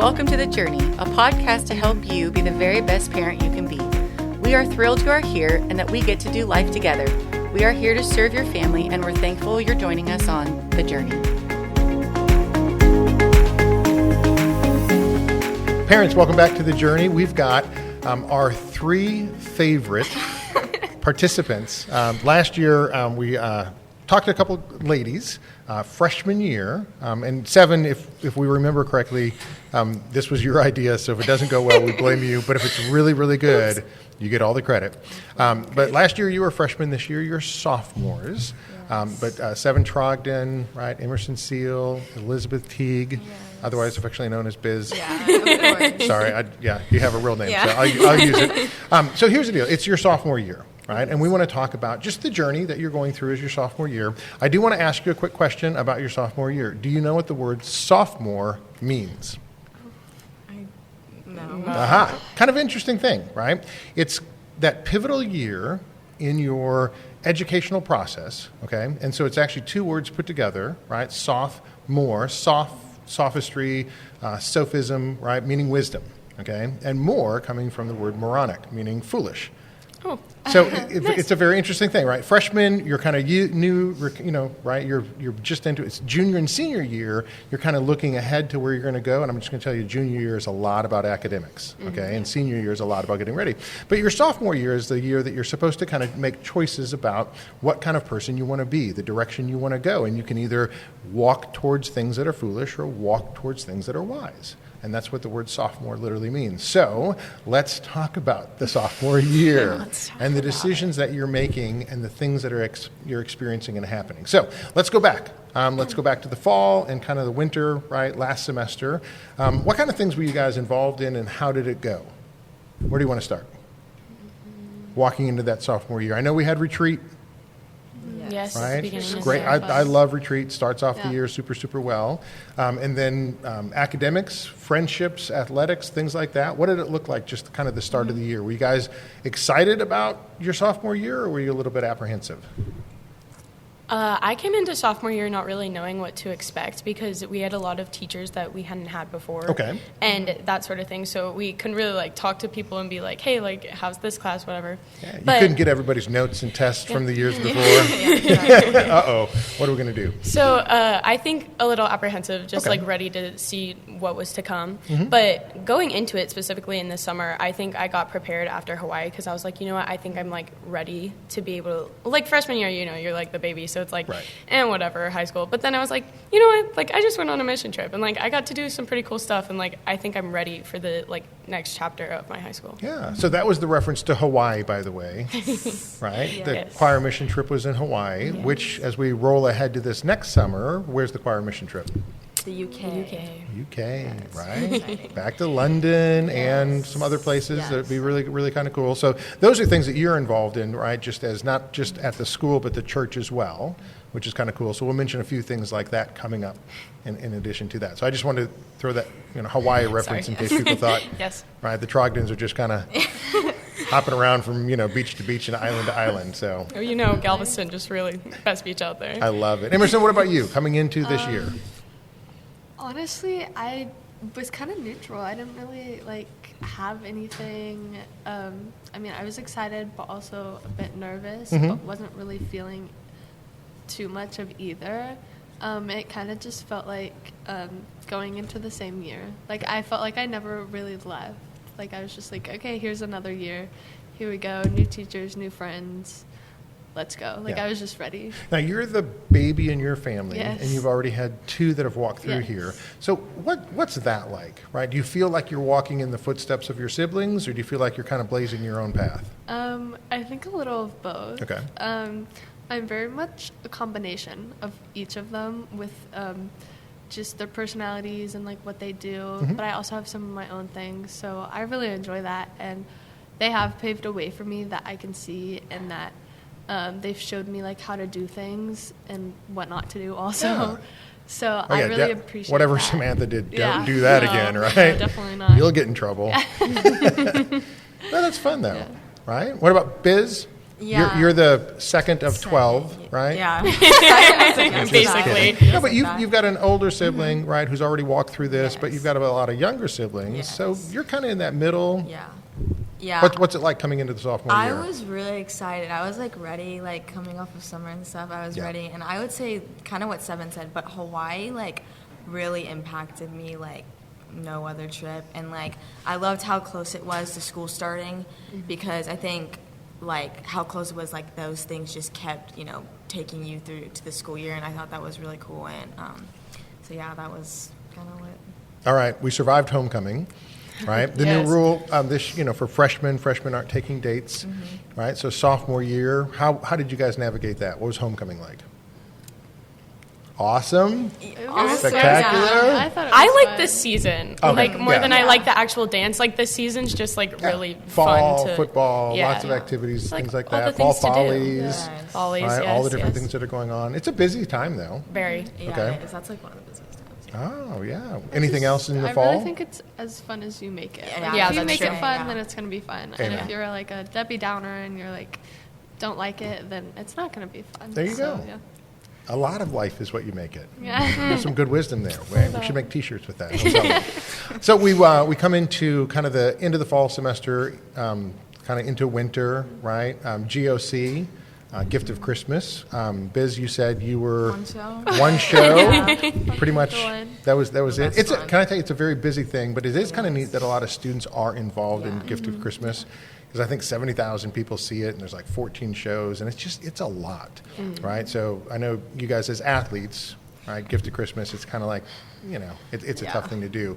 Welcome to The Journey, a podcast to help you be the very best parent you can be. We are thrilled you are here and that we get to do life together. We are here to serve your family, and we're thankful you're joining us on The Journey. Parents, welcome back to The Journey. We've got our three favorite participants. Last year, we talked to a couple ladies, freshman year, and Seven, if we remember correctly, this was your idea, so if it doesn't go well, we blame you, but if it's really, really good, you get all the credit. But last year you were freshmen, this year you're sophomores. But Seven Trogdon, right, Emerson Seal, Elizabeth Teague, otherwise affectionately known as Biz. Yeah, of course. Sorry, you have a real name, so I'll use it. So here's the deal. It's your sophomore year, right? And we want to talk about just the journey that you're going through as your sophomore year. I do want to ask you a quick question about your sophomore year. Do you know what the word sophomore means? No. Aha. Kind of interesting thing, right? It's that pivotal year in your educational process, okay? And so it's actually two words put together, right? Sophomore, sophistry, sophism, right? Meaning wisdom, okay? And more coming from the word moronic, meaning foolish. Oh. So Nice. it's a very interesting thing, right? Freshman, you're kind of new, right? You're just into it. It's junior and senior year. You're kind of looking ahead to where you're going to go. And I'm just going to tell you, junior year is a lot about academics, okay? And senior year is a lot about getting ready. But your sophomore year is the year that you're supposed to kind of make choices about what kind of person you want to be, the direction you want to go. And you can either walk towards things that are foolish or walk towards things that are wise. And that's what the word sophomore literally means. So let's talk about the sophomore year and the decisions that you're making and the things that you're experiencing and happening. So let's go back. Let's go back to the fall and kind of the winter, right, last semester. What kind of things were you guys involved in, and how did it go? Where do you want to start? Walking into that sophomore year. I know we had retreat. Yes. Right? Beginning It's of great. September. I love retreat. Starts off the year super, super well. And then academics, friendships, athletics, things like that. What did it look like just kind of the start of the year? Were you guys excited about your sophomore year, or were you a little bit apprehensive? I came into sophomore year not really knowing what to expect because we had a lot of teachers that we hadn't had before. Okay. And that sort of thing. So we couldn't really talk to people and be like, hey, how's this class, whatever. Yeah, you But- couldn't get everybody's notes and tests from the years before. Uh-oh. What are we going to do? So I think a little apprehensive, just Okay. ready to see what was to come. Mm-hmm. But going into it specifically in the summer, I think I got prepared after Hawaii because I was like, you know what, I think I'm ready to be able to, freshman year, you're the baby. So it's Right. and whatever, high school. But then I was like, you know what, I just went on a mission trip and I got to do some pretty cool stuff. And I think I'm ready for the next chapter of my high school. Yeah. So that was the reference to Hawaii, by the way, right? The Yes. choir mission trip was in Hawaii, which, as we roll ahead to this next summer, where's the choir mission trip? The UK. UK, right? Back to London and some other places that would be really, really kind of cool. So those are things that you're involved in, right? Just as not just at the school, but the church as well, which is kind of cool. So we'll mention a few things like that coming up in addition to that. So I just wanted to throw that Hawaii reference in case people thought, Yes. right, the Trogdons are just kind of hopping around from, beach to beach and island to island. So Oh, Galveston, just really best beach out there. I love it. Emerson, what about you coming into this year? Honestly, I was kind of neutral. I didn't really have anything. I was excited, but also a bit nervous, but wasn't really feeling too much of either. It kind of just felt like going into the same year. I felt like I never really left. I was just okay, here's another year. Here we go. New teachers, new friends. Let's go. I was just ready. Now, you're the baby in your family, Yes. and you've already had two that have walked through Yes. here. So what's that like, right? Do you feel like you're walking in the footsteps of your siblings, or do you feel like you're kind of blazing your own path? I think a little of both. Okay. I'm very much a combination of each of them with just their personalities and what they do. But I also have some of my own things, so I really enjoy that. And they have paved a way for me that I can see, and that they've showed me how to do things and what not to do also. Yeah. So I really appreciate whatever that. Samantha did. Don't Yeah. do that No, again, right? no, definitely not. You'll get in trouble. No, that's fun though, right? What about Biz? Yeah. You're the second of 12, Second, right? Yeah. Basically. No, but you've got an older sibling, right, who's already walked through this, but Yes. you've got a lot of younger siblings. Yes. So you're kind of in that middle. Yeah. Yeah. What's it like coming into the sophomore I year? was really excited. I was like ready, like coming off of summer and stuff. I was Yeah. ready, and I would say kind of what Seven said, but Hawaii like really impacted me like no other trip. And like I loved how close it was to school starting, because I think like how close it was, like those things just kept taking you through to the school year, and I thought that was really cool. And so yeah, that was kind of what. All right, we survived homecoming, right? The Yes. new rule for freshmen aren't taking dates, right? So sophomore year, how did you guys navigate that? What was homecoming like? Awesome, spectacular. I thought it was I like fun. this season Okay. like more Yeah. than I like the actual dance. Like this season's just like really Fall, fun to football, yeah. lots of activities, Like, things like all the that. Fall things to do. follies, Yes. Follies, right? All the yes, different yes. things that are going on. It's a busy time though. Very. Yeah, Okay. it is. That's like one of the busiest times. Oh yeah. Anything else in the I fall? really think it's as fun as you make it. Yeah, Like, yeah, if you that's make true. it fun, Yeah. then it's going to be fun. Amen. And if you're like a Debbie Downer and you're like, don't like it, then it's not going to be fun. There you So, go. Yeah. A lot of life is what you make it. Yeah. There's some good wisdom there. We should make T-shirts with that. I'll tell you. So we come into kind of the end of the fall semester, kind of into winter, right? GOC, Gift of Christmas. Biz, you said you were One show. One show. Pretty much One. that was it. That's It's fun. can I tell you, it's a very busy thing, but it is kind of neat that a lot of students are involved in Gift of Christmas. Because I think 70,000 people see it, and there's like 14 shows, and it's a lot, right? So I know you guys as athletes, right? Gift of Christmas, it's kind of like, it's a tough thing to do.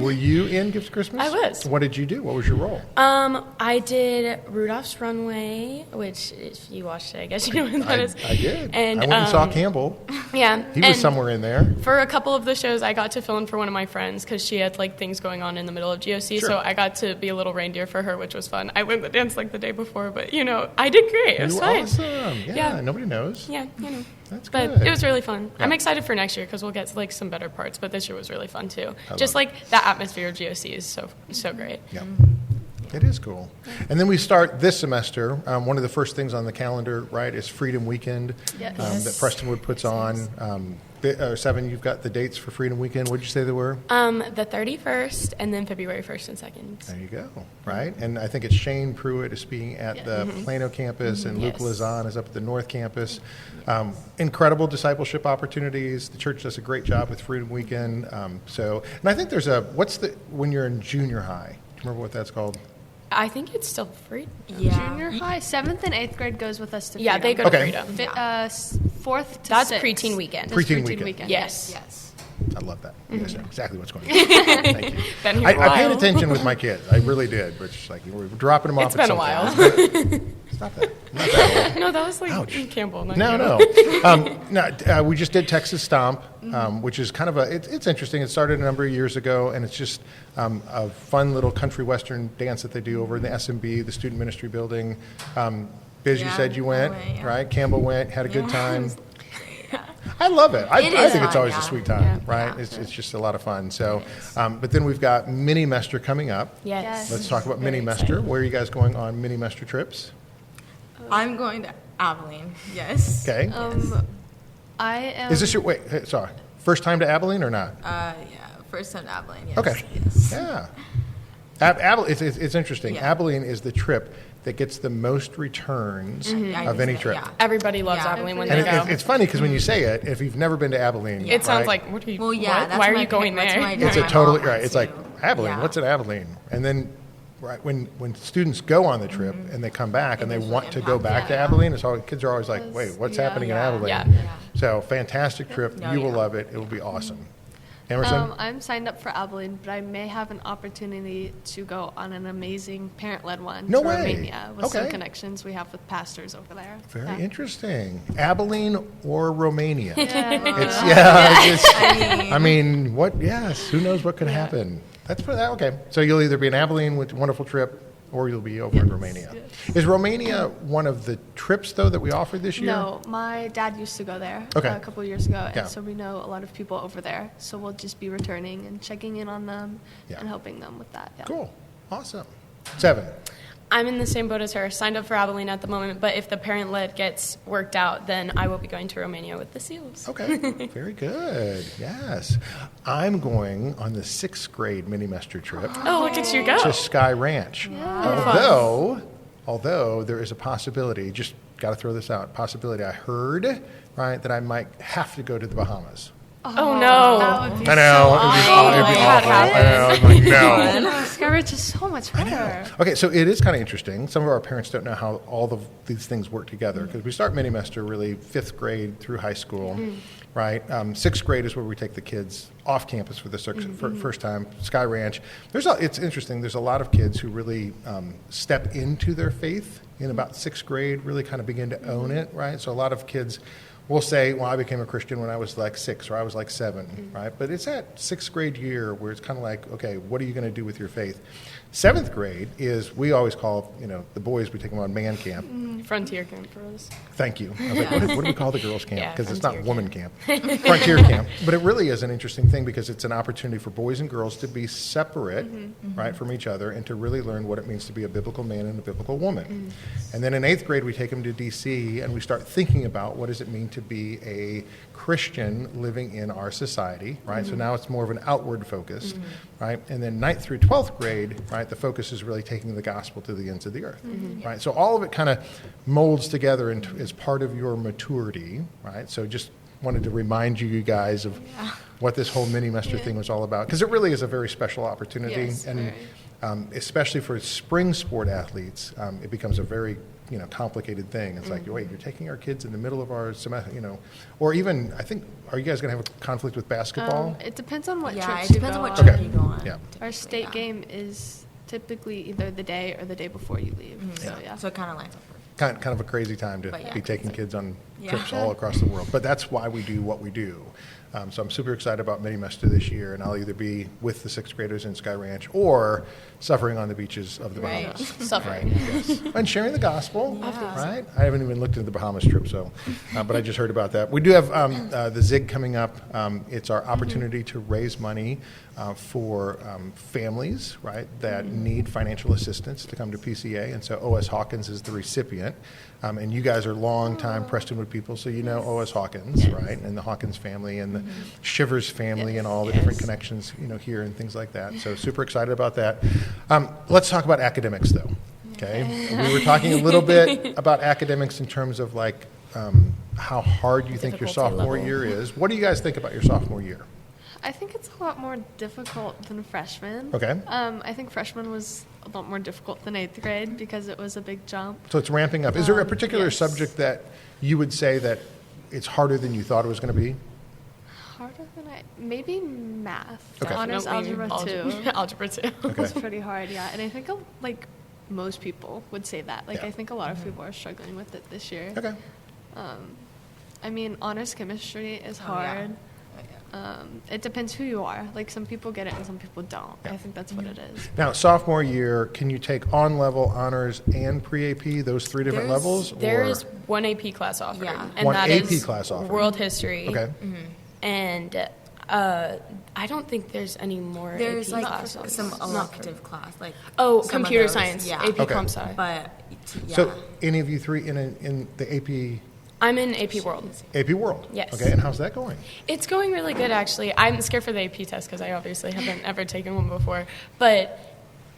Were you in Gift of Christmas? I was. What did you do? What was your role? I did Rudolph's Runway, which if you watched it, I guess you know what that is. I did. And I went and saw Campbell. Yeah, He was and somewhere in there. For a couple of the shows, I got to fill in for one of my friends because she had like things going on in the middle of GOC, Sure. so I got to be a little reindeer for her, which was fun. I learned the dance like the day before, but I did great. It was You were fine. awesome. Yeah, Yeah. nobody knows. Yeah, That's but good. it was really fun. Yeah. I'm excited for next year because we'll get to like some better parts. But this year was really fun too. love Just it. like the atmosphere of GOC is so great. Yeah. It is cool. And then we start this semester. One of the first things on the calendar, right, is Freedom Weekend Yes. that Prestonwood puts on. Seven, you've got the dates for Freedom Weekend. What did you say they were? The 31st and then February 1st and 2nd. There you go. Right, and I think it's Shane Pruitt is speaking at the Plano campus, and Luke Yes. Lazan is up at the North campus. Incredible discipleship opportunities. The church does a great job with Freedom Weekend. And I think there's when you're in junior high? Do you remember what that's called? I think it's still free. Yeah. Junior high, 7th and 8th grade goes with us to Yeah, they Freedom. go to Okay. Freedom. 4th to That's 6th. preteen weekend. That's Preteen preteen weekend. Yes. Yes. I love that. You guys know exactly what's going on. Thank you. Been here I a while. paid attention with my kids. I really did. But it's like we're dropping them off. It's been at a some while. point. Stop that. I'm not that old. No, that was like Ouch. Campbell. Not No, you. no. We just did Texas Stomp, which is kind of it's interesting. It started a number of years ago, and it's just a fun little country western dance that they do over in the SMB, the Student Ministry Building. Biz, you Yeah, said you I went, went, yeah. right? Campbell went, had a good Yeah. time. I love it. I It think is it's fun, always yeah. a sweet time, Yeah. right? Yeah. It's just a lot of fun. So, is. but then we've got Mini Mester coming up. Yes. Let's talk about Very Mini Mester. excited. Where are you guys going on Mini Mester trips? I'm going to Abilene. Yes. Okay. I am. Is this your sorry, first time to Abilene or not? Yeah. First time to Abilene. Yes. Okay. Yes. Yeah. Abilene, it's interesting. Yeah. Abilene is the trip that gets the most returns of any trip. Yeah. Everybody loves Yeah. Abilene when And they go. it's funny because when you say it, if you've never been to Abilene, It sounds right, like, what are you, Well, yeah. what? That's Why are my you going that's there? my it's a my totally mom right. It's too. like Abilene. Yeah. What's in Abilene? And then right when students go on the trip and they come back and they It want to doesn't go back impact- to yeah. Abilene, it's all kids are always like, wait, what's Yeah. happening in Yeah. Abilene? Yeah. So fantastic trip. Oh, You will yeah. love it. It will be awesome. Emerson. I'm signed up for Abilene, but I may have an opportunity to go on an amazing parent-led one No to way. Romania with some Okay. connections we have with pastors over there. Very Yeah. interesting. Abilene or Romania? Yeah. I mean, what? Yes. Who knows what could happen? That's okay. So you'll either be in Abilene with a wonderful trip, or you'll be over in Romania. Is Romania one of the trips though that we offered this year? No, my dad used to go there Okay. a couple of years ago, Yeah. and so we know a lot of people over there. So we'll just be returning and checking in on them Yeah. and helping them with that. Yeah. Cool. Awesome. 7. I'm in the same boat as her. Signed up for Abilene at the moment, but if the parent-led gets worked out, then I will be going to Romania with the Seals. Okay, very good. Yes. I'm going on the 6th grade mini-mester trip Oh, look at you go. to Sky Ranch. Although there is a possibility, just got to throw this out, possibility I heard, right, that I might have to go to the Bahamas. Oh, no. That would be I know. so It'd be awful. awful. I know. I'm like, no. Oh, Sky Ranch is so much better. Okay, so it is kind of interesting. Some of our parents don't know how all of these things work together because we start mini-mester really 5th grade through high school, right? 6th grade is where we take the kids off campus for the first time. Sky Ranch. It's interesting. There's a lot of kids who really step into their faith in about 6th grade, really kind of begin to own it, right? So a lot of kids will say, well, I became a Christian when I was like 6 or I was like 7, right? But it's that 6th grade year where it's kind of like, okay, what are you going to do with your faith? 7th grade is, we always call, the boys, we take them on man camp. Frontier camp for us. Thank you. I was like, what do we call the girls' camp? Yeah, Because it's not frontier woman camp. Frontier camp. But it really is an interesting thing because it's an opportunity for boys and girls to be separate, right, from each other and to really learn what it means to be a biblical man and a biblical woman. And then in 8th grade, we take them to D.C. and we start thinking about what does it mean to be a Christian living in our society, right? So now it's more of an outward focus, right? And then 9th through 12th grade, right, the focus is really taking the gospel to the ends of the earth, right? So all of it kind of molds together as part of your maturity, right? So just wanted to remind you guys of what this whole mini-mester thing was all about, because it really is a very special opportunity. Yes, and especially for spring sport athletes, it becomes a very complicated thing. It's like, wait, you're taking our kids in the middle of our semester, or even, I think, are you guys going to have a conflict with basketball? It depends on what Yeah, trips it you depends go on what on. trip you go on. Yeah. Our state game is typically either the day or the day before you leave. So yeah. So it kind of lines up. Kind of a crazy time to But yeah, be taking crazy. kids on Yeah. trips all across the world. But that's why we do what we do. So I'm super excited about Mini-Mester this year, and I'll either be with the 6th graders in Sky Ranch or suffering on the beaches of the Right. Bahamas. Suffering. Right, yes. And sharing the gospel, right? I haven't even looked into the Bahamas trip, so, but I just heard about that. We do have the ZIG coming up. It's our opportunity to raise money for families, right, that need financial assistance to come to PCA, and so O.S. Hawkins is the recipient. And you guys are long-time Prestonwood people, so you know O.S. Hawkins, right, and the Hawkins family and the Shivers family and all the different connections, here and things like that. So super excited about that. Let's talk about academics, though. Okay, we were talking a little bit about academics in terms of like how hard you think your Difficulty sophomore level. year is. What do you guys think about your sophomore year? I think it's a lot more difficult than freshman. Okay. I think freshman was a lot more difficult than 8th grade because it was a big jump. So it's ramping up. Is there a particular yes. subject that you would say that it's harder than you thought it was going to be? Harder than maybe math. Okay. Honors Definitely algebra 2 Algebra 2. Okay. was pretty hard, yeah. And I think like most people would say that. Like Yeah. I think a lot of people are struggling with it this year. Okay. I mean, honors chemistry is Oh, hard. yeah. It depends who you are. Like some people get it and some people don't. Yeah. I think that's what it is. Now, sophomore year, can you take on-level honors and pre-AP, those 3 different There's- levels? There or- is one AP class offered, Yeah. and One that AP is class offered. world history. Okay. And I don't think there's any more There's AP like classes. some Not for- elective class, like Oh, some of computer those, science, yeah. AP Okay. Comp Sci. But yeah. So any of you 3 in the I'm in AP World. AP World? Yes. Okay, and how's that going? It's going really good, actually. I'm scared for the AP test because I obviously haven't ever taken one before, but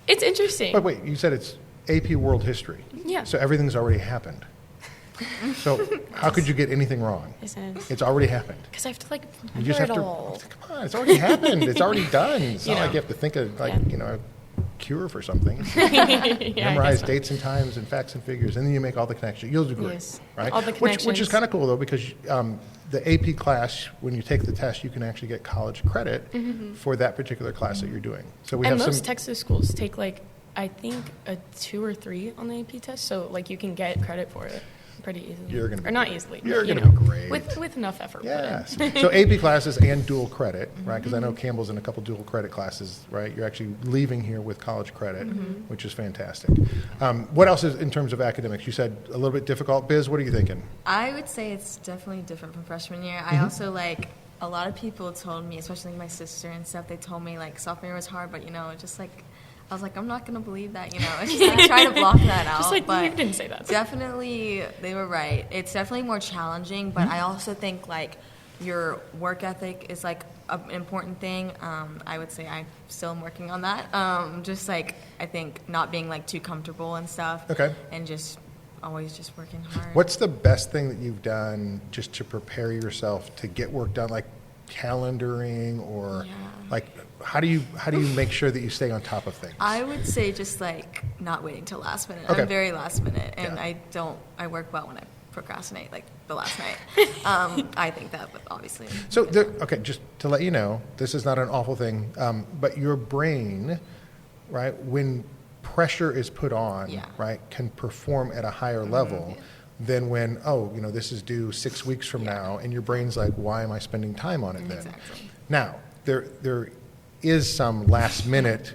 it's interesting. But wait, you said it's AP World History. Yeah. So everything's already happened. So how could you get anything wrong? It's already happened. Because I have to like You remember just have it to, all. come on, it's already happened. It's already done. It's You not like know. you have to think of like, Yeah. a cure for something. Yeah, I Memorize guess so. dates and times and facts and figures, and then you make all the connections. You'll do great, Yes. right? All the Which is connections. kind of cool, though, because the AP class, when you take the test, you can actually get college credit for that particular class that you're doing. So we And have most some. Texas schools take like, I think, a 2 or 3 on the AP test, so like you can get credit for it pretty easily. You're gonna be or not great. easily. You're but, gonna be great. With enough effort. put in. Yes. So AP classes and dual credit, right? Because I know Campbell's in a couple dual credit classes, right? You're actually leaving here with college credit, which is fantastic. What else is in terms of academics? You said a little bit difficult. Biz, what are you thinking? I would say it's definitely different from freshman year. I also like a lot of people told me, especially my sister and stuff. They told me like sophomore year was hard, but just like I was like, I'm not gonna believe that, you know. It's just I try to block that out. Just like, but you didn't say that. Definitely, they were right. It's definitely more challenging, but I also think like your work ethic is like an important thing. I would say I still am working on that. Just like I think not being like too comfortable and stuff. Okay. And just always just working hard. What's the best thing that you've done just to prepare yourself to get work done, like calendaring or like how do you make sure that you stay on top of things? I would say just like not waiting till last minute. Okay. I'm very last minute, and Yeah. I work well when I procrastinate like the last night. I think that, but obviously. So, okay, just to let you know, this is not an awful thing, but your brain, right, when pressure is put on, Yeah. right, can perform at a higher level than when, this is due 6 weeks from now, and your brain's like, why am I spending time on it then? Exactly. Now, there is some last minute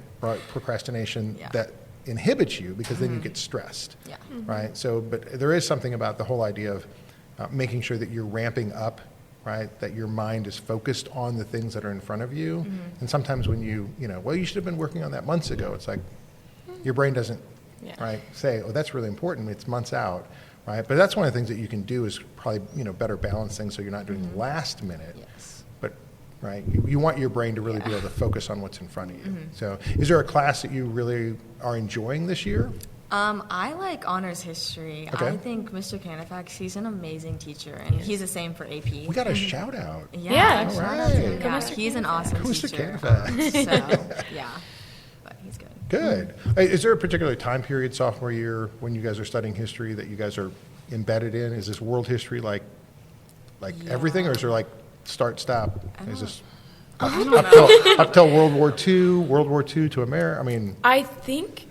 procrastination that inhibits you because then you get stressed, Yeah. right? So, but there is something about the whole idea of making sure that you're ramping up, right? That your mind is focused on the things that are in front of you. And sometimes when you should have been working on that months ago. It's like your brain doesn't, right, say, oh, that's really important. It's months out, right? But that's one of the things that you can do is probably, better balance things so you're not doing last minute. Yes. But, right, you want your brain to really be able to focus on what's in front of you. So is there a class that you really are enjoying this year? I like honors history. Okay. I think Mr. Canifax, he's an amazing teacher, and he's the same for AP. We got a shout out. Yeah. All shout out to him. right. Yeah, he's an awesome Mr. teacher. Canifax. So, yeah, but he's good. Good. Hey, is there a particular time period sophomore year when you guys are studying history that you guys are embedded in? Is this world history like everything, or is there like start stop? Is this up till World War II to America? I mean, I think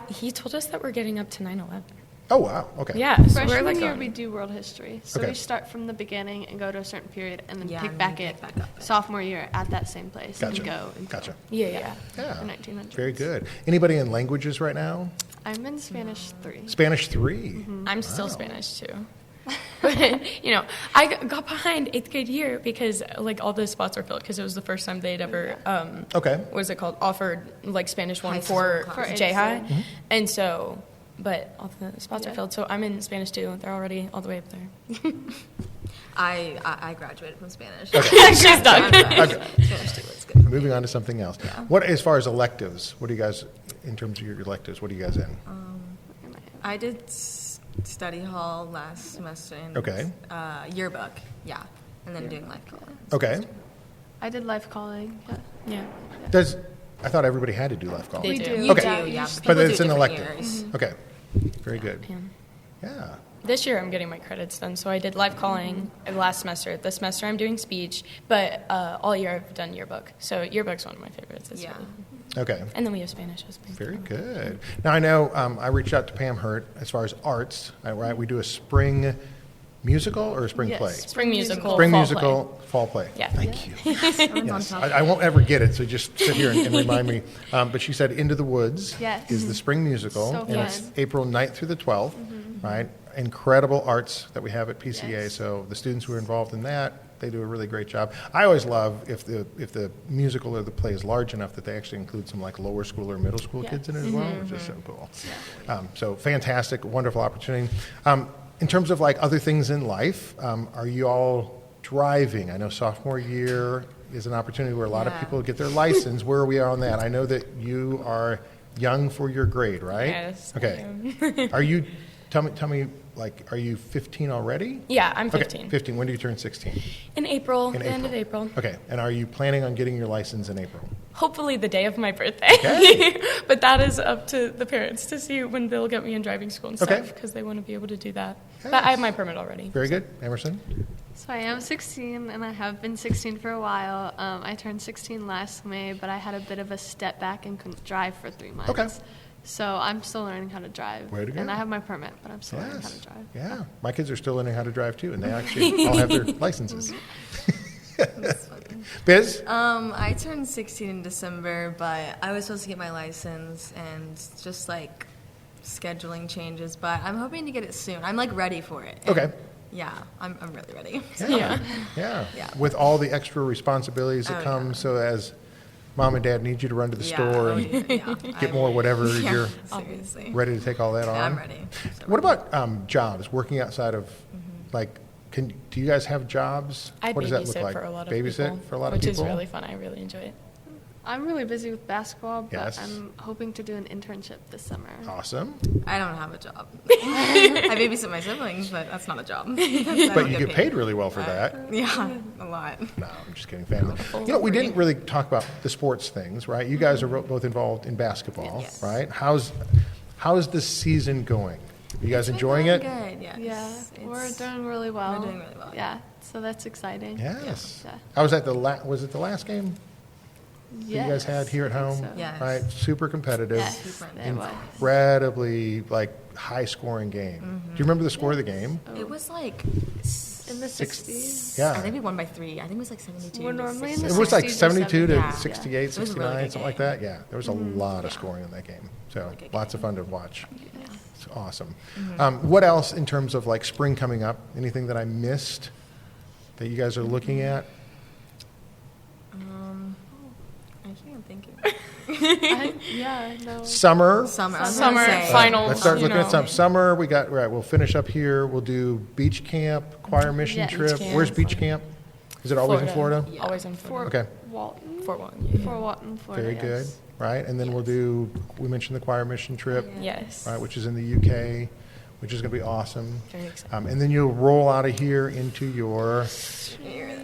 he told us that we're getting up to 9/11. oh wow, okay. Yeah, so we're Freshman like year, on- we do world history. So Okay. we start from the beginning and go to a certain period and then Yeah, pick and back then it pick back up. sophomore year at that same place Gotcha. and go. And Gotcha. Yeah. Yeah. The 1900s. Very good. Anybody in languages right now? I'm in Spanish 3. Spanish 3. I'm still Spanish too. But, I got behind 8th grade year because like all the spots were filled because it was the first time they'd ever, Okay. what is it called, offered like Spanish 1 High for school class. J High. Mm-hmm. And so, but all the spots are Yeah. filled. So I'm in Spanish 2. They're already all the way up there. I graduated from Spanish. She's done. Spanish too was good. Moving on to something else. What, as far as electives, what do you guys, in terms of your electives, what are you guys in? I did study hall last semester and Okay. Yearbook, yeah, and then doing life college. Okay. I did life calling. Yeah. Yeah. I thought everybody had to do life college. They We do. do. You Okay. do, yeah. But People it's do an different elective. years. Okay. Very good. Yeah. Yeah. This year I'm getting my credits done, so I did live calling last semester. This semester I'm doing speech, but all year I've done yearbook. So yearbook's one of my favorites. It's Yeah. really- Okay. And then we have Spanish as well. Very good. Now, I know I reached out to Pam Hurt as far as arts, right? We do a spring musical or a spring Yes. play? Spring musical, Spring fall musical, fall play. Yeah. Thank you. Everyone's Yes. on top. I won't ever get it, so just sit here and remind me. But she said Into the Woods Yes. is the spring musical, So and it's fun. April 9th through the 12th, right? Incredible arts that we have at PCA. Yes. So the students who are involved in that, they do a really great job. I always love if the musical or the play is large enough that they actually include some like lower school or middle school Yes. kids in it as well, which is so cool. So fantastic, wonderful opportunity. In terms of like other things in life, are you all driving? I know sophomore year is an opportunity where a lot of Yeah. people get their license. Where are we on that? I know that you are young for your grade, right? Yes, I Okay. Are you? Tell me. Like, are you 15 already? Yeah, I'm 15. Okay, 15. When do you turn 16? In April, In the end of April. Okay. And are you planning on getting your license in April? Hopefully the day of my birthday. Okay. But that is up to the parents to see when they'll get me in driving school and Okay. stuff because they want to be able to do that. Yes. But I have my permit already. Very good. Emerson? So I am 16, and I have been 16 for a while. I turned 16 last May, but I had a bit of a step back and couldn't drive for 3 months. Okay. So I'm still learning how to drive. Way to go. And I have my permit, but I'm still learning how to Yes. drive. Yeah. My kids are still learning how to drive too, and they actually all have their licenses. Biz? I turned 16 in December, but I was supposed to get my license and just like scheduling changes, but I'm hoping to get it soon. I'm like ready for it. And, Okay. yeah, I'm really ready. Yeah. Yeah. Yeah. With all the extra responsibilities that Oh, come, yeah. so as mom and dad need you to run to the store and get more whatever you're Seriously. ready to take all that on? I'm ready. So What about jobs, working outside of, like, do you guys have jobs? I What does that look babysit like? for a lot of Babysit people, for a lot of which people? is really fun. I really enjoy it. I'm really busy with basketball, but Yes. I'm hoping to do an internship this summer. Awesome. I don't have a job. I babysit my siblings, but that's not a job. But you get paid really well for that. Yeah, a lot. No, I'm just kidding, family. You know, we didn't really talk about the sports things, right? You guys are both involved in basketball, Yes. right? How's the season going? You guys enjoying Good, it? yes. Yeah, we're It's- doing really well. We're doing really well. Yeah, so that's exciting. Yes. Yeah. I was at was it the last game that you guys had here at I think home? so. Yes. Right, super competitive. Yes, Super it was. Incredibly high scoring game. Do you remember the score of the game? It was like In the 60s. Yeah. I think we won by 3. I think it was like 72. We're to normally in 60. the It was like 60s or 72 to 70s. Yeah. 68, It was a really 69, good something like game. that. Yeah, there was a lot of scoring in that game. So Really good lots game. of fun to watch. Yeah. It's awesome. What else in terms of like spring coming up? Anything that I missed that you guys are looking at? I can't think of No. Summer. Summer. I was Summer, gonna say. final. Let's start you looking at know. some summer. We got right. We'll finish up here. We'll do beach camp, choir mission Yeah, beach trip. camp. Where's beach camp? Is it always in Florida? Yeah. Always in Florida. Okay. Walton. Fort Walton. Yeah. Fort Walton, Florida. Very good. yes. Right, and then we'll do. We mentioned the choir mission trip. Yes. Right, which is in the UK, which is going to be awesome. Very exciting. And then you'll roll out of here into your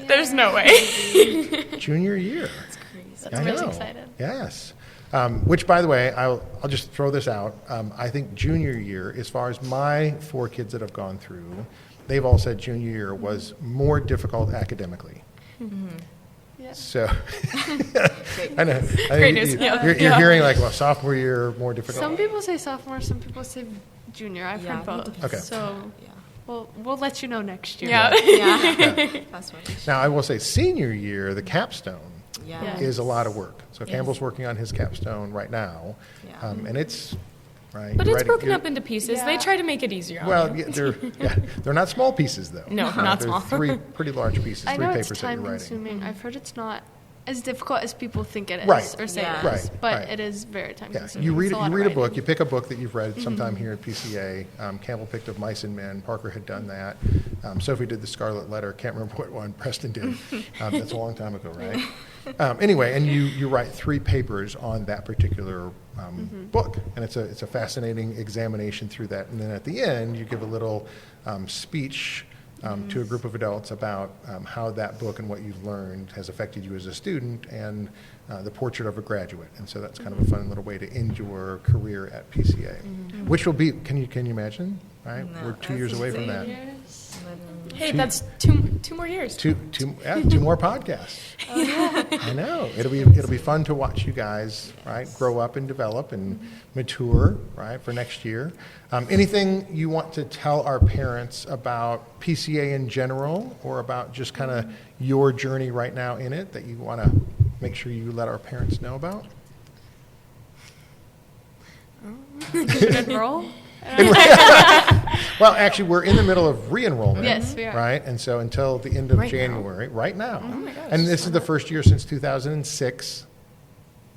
There's no way. junior year. That's I really know. excited. Yes. Which, by the way, I'll just throw this out. I think junior year, as far as my 4 kids that have gone through, they've all said junior year was more difficult academically. Yeah. So, I know. I Great think news. Yeah. You're Yeah. hearing like, well, sophomore year more difficult. Some people say sophomore, some people say junior. I've Yeah, heard both. it Okay. So Yeah. we'll let you know next year. Yeah. Yeah. That's what it is. Now, I will say, senior year, the capstone Yeah. is a lot of work. So Yes. Campbell's working on his capstone right now, Yeah. and it's right. But you're it's writing- broken you're- up into pieces. Yeah. They try to make it easier on Well, you. they're not small pieces though. No, not they're small. 3 pretty large pieces, I 3 know papers it's that you're time writing. consuming. I've heard it's not as difficult as people think it is Right. or say Yeah. it is, Right, but right. it is very time Yeah, consuming. you read It's you lot of read a book. writing. You pick a book that you've read sometime here at PCA. Campbell picked up Mice and Men. Parker had done that. Sophie did the Scarlet Letter. Can't remember what one Preston did. That's a long time ago, right? Anyway, and you write 3 papers on that particular book, and it's a fascinating examination through that. And then at the end, you give a little speech to a group of adults about how that book and what you've learned has affected you as a student, and the portrait of a graduate. And so that's kind of a fun little way to end your career at PCA, which will be. Can you imagine? Right, No, we're 2 years that's away from insane. that. Years. Hey, that's two more years. Two more podcasts. I know it'll be fun to watch you guys grow up and develop and mature for next year. Anything you want to tell our parents about PCA in general, or about just kind of your journey right now in it that you want to make sure you let our parents know about? Should enroll? Well, actually, we're in the middle of re-enrollment. Yes, we are. Right, and so until the end of Right now. January, right now. Oh my gosh. And this is the first year since 2006.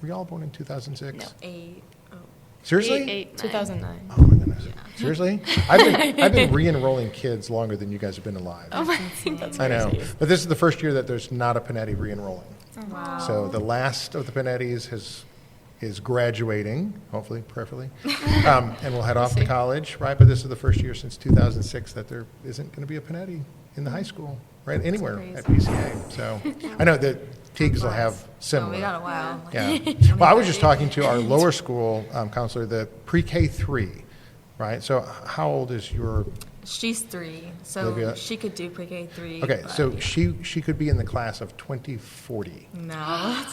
Were you all born in 2006? No. 8. Oh. Seriously? 8, 9. 2009. Oh my goodness. Seriously? I've been re-enrolling kids longer than you guys have been alive. Oh my That's I know. crazy. But this is the first year that there's not a Panetti re-enrolling. Wow. So the last of the Panettis is graduating, hopefully, prayerfully, and we'll head off to college, right? But this is the first year since 2006 that there isn't going to be a Panetti in the high school, right? Anywhere at PCA. So I know that Teagues will have Oh, similar. we got a while. Yeah. Well, I was just talking to our lower school counselor, the pre-K 3, right? So how old is your? She's 3, so Olivia? she could do pre-K 3. Okay, but so she could be in the class of 2040. no,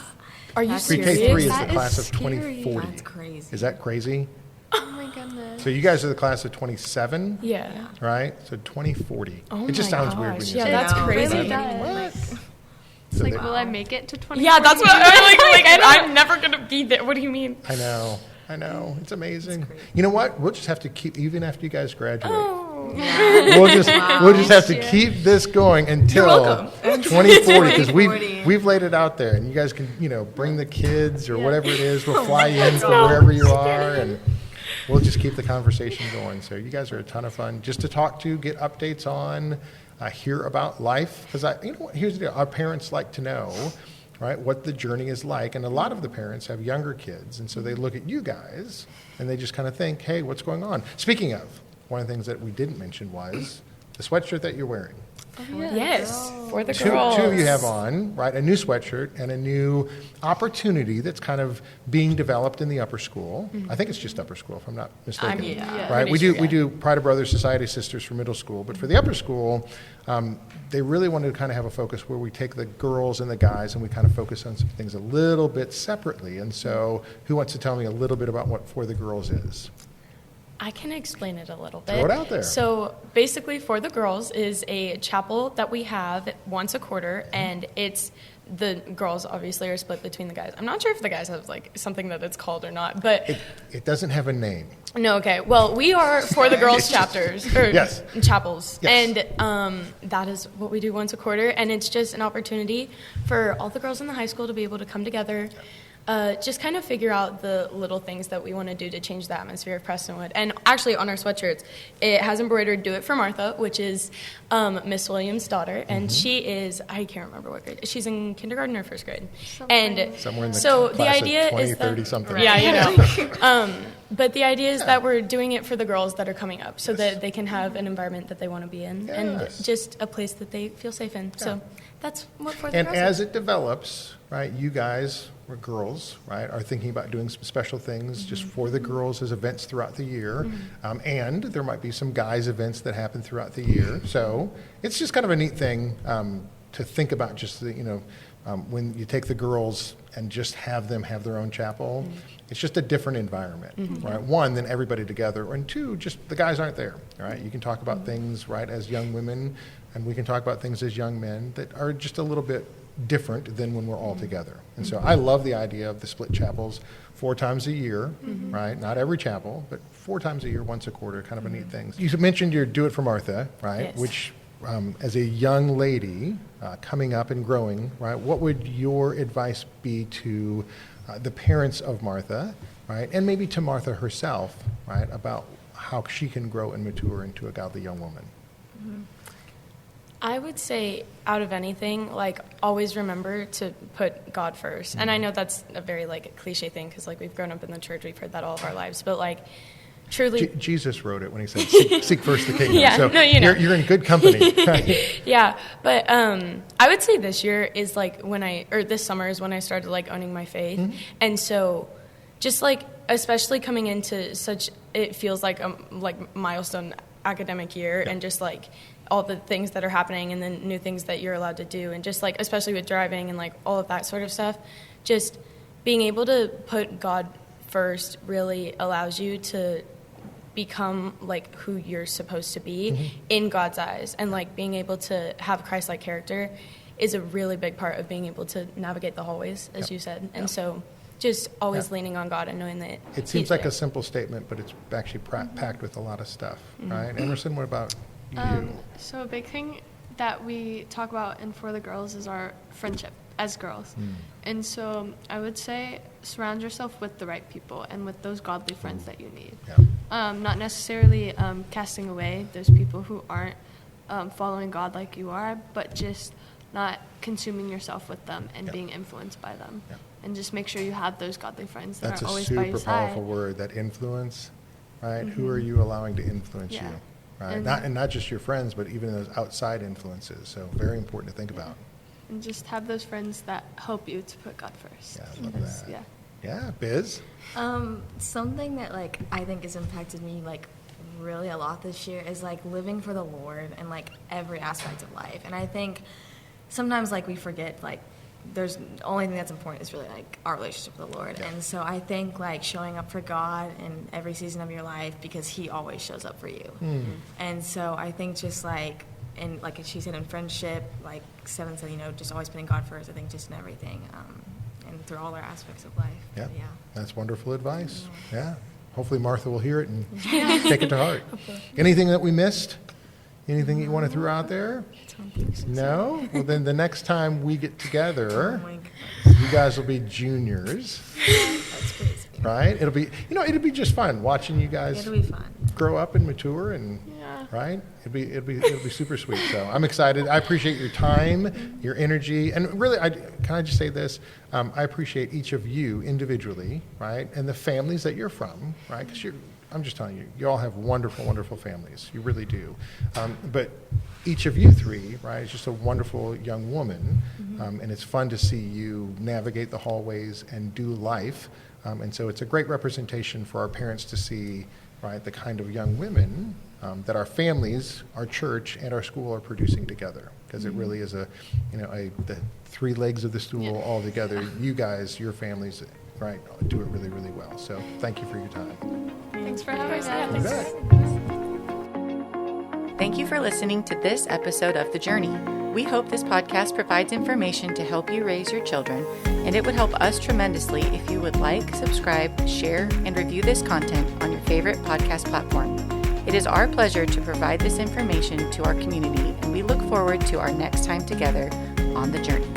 Are you That's serious? Pre-K 3 is That the class is of scary. 2040. that's crazy. Is that crazy? Oh my goodness. So you guys are the class of 27, Yeah. right? So 2040. Oh it just my sounds weird when gosh. you Yeah, say that's that. No, crazy. Really Like, does. It's So like, they- will I make it to 20? Yeah, that's what I'm never gonna be there. What do you mean? I know. It's amazing. crazy. You know what? We'll just have to keep, even after you guys graduate, Oh. We'll just have to keep this going until 2040 because we've laid it out there, and you guys can bring the kids or whatever it is. We'll fly in from wherever you are, and we'll just keep the conversation going. So you guys are a ton of fun just to talk to, get updates on, hear about life. Because here's the deal: our parents like to know, right, what the journey is like, and a lot of the parents have younger kids, and so they look at you guys and they just kind of think, hey, what's going on? Speaking of, one of the things that we didn't mention was the sweatshirt that you're wearing. Yes, for the Two girls. of you have on, right, a new sweatshirt and a new opportunity that's kind of being developed in the upper school. I think it's just upper school, if I'm not mistaken. Right? We do Pride of Brothers, Society of Sisters for middle school, but for the upper school, they really wanted to kind of have a focus where we take the girls and the guys and we kind of focus on some things a little bit separately. And so, who wants to tell me a little bit about what For the Girls is? I can explain it a little bit. Throw it out there. So basically, For the Girls is a chapel that we have once a quarter, and it's the girls obviously are split between the guys. I'm not sure if the guys have like something that it's called or not, but it doesn't have a name. No, okay. Well, we are For the Girls chapters or chapels, and that is what we do once a quarter, and it's just an opportunity for all the girls in the high school to be able to come together. Just kind of figure out the little things that we want to do to change the atmosphere of Prestonwood. And actually, on our sweatshirts, it has embroidered "Do It for Martha," which is Miss Williams' daughter, and she is, I can't remember what grade. She's in kindergarten or first grade. Somewhere in the the class idea of 20, is 30 something. Yeah, but the idea is that we're doing it for the girls that are coming up, so that they can have an environment that they want to be in, and just a place that they feel safe in. So that's what For the Girls is. And as it develops, right, you guys, or girls, right, are thinking about doing some special things just for the girls as events throughout the year. And there might be some guys events that happen throughout the year. So it's just kind of a neat thing to think about just when you take the girls and just have them have their own chapel. It's just a different environment, right? One, than everybody together, and two, just the guys aren't there, right? You can talk about things, right, as young women, and we can talk about things as young men that are just a little bit different than when we're all together. And so I love the idea of the split chapels 4 times a year, right? Not every chapel, but 4 times a year, once a quarter, kind of a neat thing. You mentioned your Do It for Martha, right? Yes. Which, as a young lady coming up and growing, right, what would your advice be to the parents of Martha, right, and maybe to Martha herself, right, about how she can grow and mature into a godly young woman? I would say, out of anything, like, always remember to put God first. And I know that's a very, like, cliche thing, because, like, we've grown up in the church, we've heard that all of our lives. But, like, truly... Jesus wrote it when he said, seek first the kingdom. Yeah, so no, you're in good company, right? Yeah, but I would say this year is, like, this summer is when I started, like, owning my faith. And so, just, like, especially coming into it feels like a, milestone academic year, and just, like, all the things that are happening and the new things that you're allowed to do, and just, like, especially with driving and, like, all of that sort of stuff, just being able to put God first really allows you to become, like, who you're supposed to be in God's eyes. And, like, being able to have Christ-like character is a really big part of being able to navigate the hallways, as you said. And so just always leaning on God and knowing that it seems like a simple statement, but it's actually packed with a lot of stuff, right? Emerson, what about you? So a big thing that we talk about in For the Girls is our friendship as girls. And so I would say surround yourself with the right people and with those godly friends that you need. Not necessarily casting away those people who aren't following God like you are, but just not consuming yourself with them and being influenced by them. And just make sure you have those godly friends that are always by your side. That's a super powerful word, that influence, right? Who are you allowing to influence you? Right? And not just your friends, but even those outside influences. So very important to think about. And just have those friends that help you to put God first. Yeah, I love that. Yeah, Biz? Something that, like, I think has impacted me, like, really a lot this year is, like, living for the Lord in, like, every aspect of life. And I think sometimes, like, we forget, like, the only thing that's important is really, like, our relationship with the Lord. And so I think, like, showing up for God in every season of your life, because he always shows up for you. And so I think just, like, and like she said, in friendship, like Seven said, just always putting God first, I think, just in everything, and through all our aspects of life. Yeah, that's wonderful advice. Yeah. hopefully Martha will hear it and take it to heart. Anything that we missed? Anything you want to throw out there? No? Well, then the next time we get together, you guys will be juniors. That's crazy. Right? It'll be just fun watching you guys It'll be fun. grow up and mature and right? It'll be super sweet. So I'm excited. I appreciate your time, your energy, and really, can I just say this? I appreciate each of you individually, right, and the families that you're from, right? Because I'm just telling you, you all have wonderful, wonderful families. You really do. But each of you three, right, is just a wonderful young woman, and it's fun to see you navigate the hallways and do life. And so it's a great representation for our parents to see, right, the kind of young women that our families, our church, and our school are producing together. Because it really is the three legs of the stool all together. You guys, your families, right, do it really, really well. So thank you for your time. Thanks for having us. You bet. Thank you for listening to this episode of The Journey. We hope this podcast provides information to help you raise your children, and it would help us tremendously if you would like, subscribe, share, and review this content on your favorite podcast platform. It is our pleasure to provide this information to our community, and we look forward to our next time together on The Journey.